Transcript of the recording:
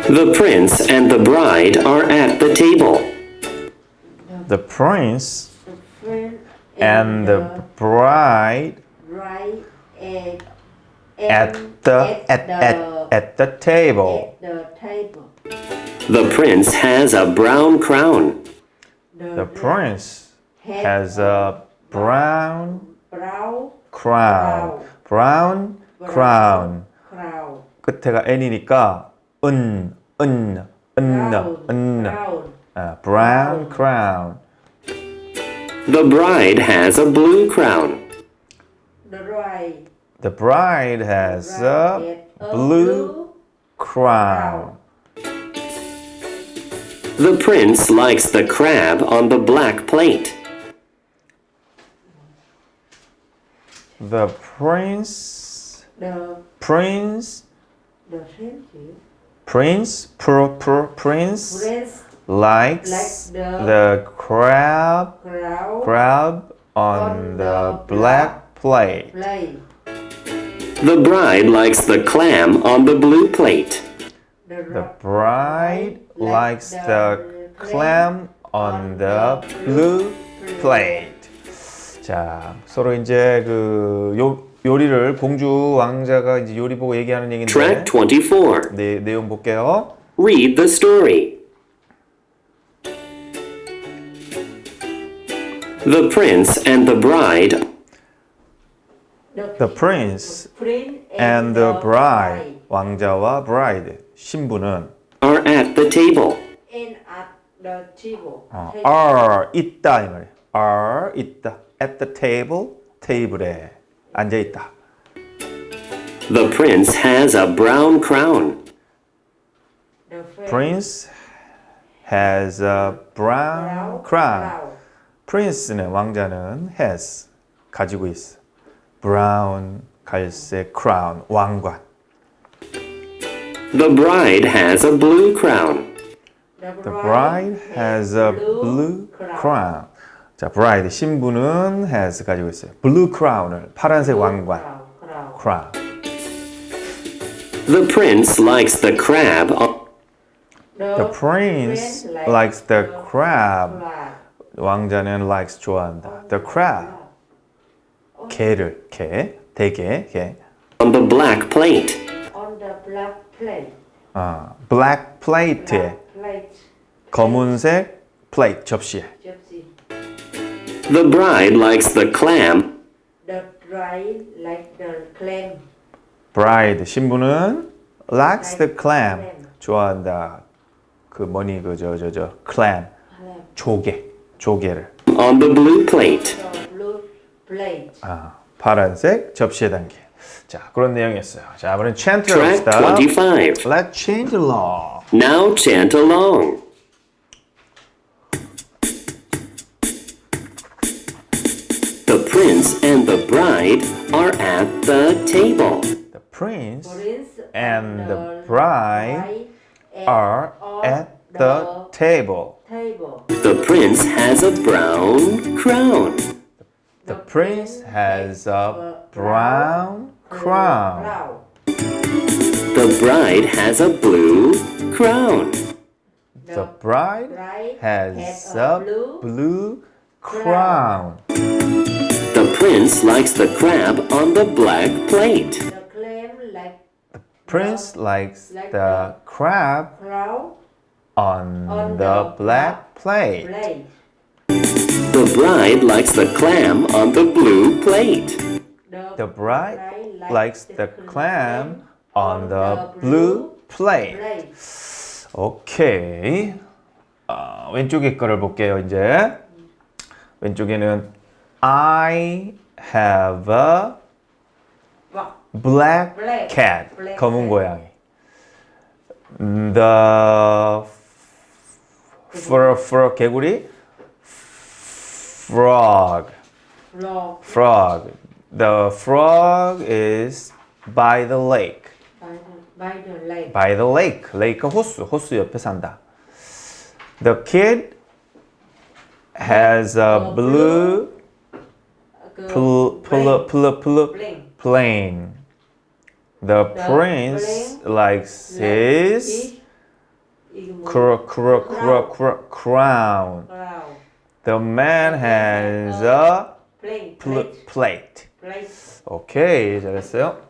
The prince and the bride are at the table. The prince and the bride at the table. The prince has a brown crown. The prince has a brown crown. Brown crown. 끝에가 n이니까 brown crown. The bride has a blue crown. The bride has a blue crown. The prince likes the crab on the black plate. The prince likes the crab on the black plate. The bride likes the clam on the blue plate. The bride likes the clam on the blue plate. 자, 서로 이제 그 요리를 공주 왕자가 이제 요리 보고 얘기하는 얘기인데. Track 24. 네, 내용 볼게요. Read the story. The prince and the bride. The prince and the bride. 왕자와 bride. 신부는 are at the table. are 있다 이 말이에요. are 있다. at the table. 테이블에 앉아 있다. The prince has a brown crown. Prince has a brown crown. Prince는 왕자는 has 가지고 있어. brown 갈색 crown 왕관. The bride has a blue crown. The bride has a blue crown. 자, bride 신부는 has 가지고 있어요. blue crown을 파란색 왕관. crown. The prince likes the crab. The prince likes the crab. 왕자는 likes 좋아한다. The crab. 게를 대게 게. On the black plate. black plate에 검은색 plate 접시에. The bride likes the clam. bride 신부는 likes the clam 좋아한다. 그 뭐니 저 clam 조개를. On the blue plate. 파란색 접시에 담긴. 자, 그런 내용이었어요. 자, 이번엔 chant Track 해봅시다. 25. Let's chant along. Now chant along. The prince and the bride are at the table. The prince and the bride are at the table. The prince has a brown crown. The prince has a brown crown. The bride has a blue crown. The bride has a blue crown. The prince likes the crab on the black plate. The prince likes the crab on the black plate. The bride likes the clam on the blue plate. The bride likes the clam on the blue plate. 오케이. 왼쪽에 거를 볼게요, 이제. 왼쪽에는 I have a black cat. 검은 고양이. The for 개구리 frog. The frog is by the lake. By the lake. lake 호수 옆에 산다. The kid has a blue plane. The prince likes his crown. The man has a plate. 오케이, 잘했어요.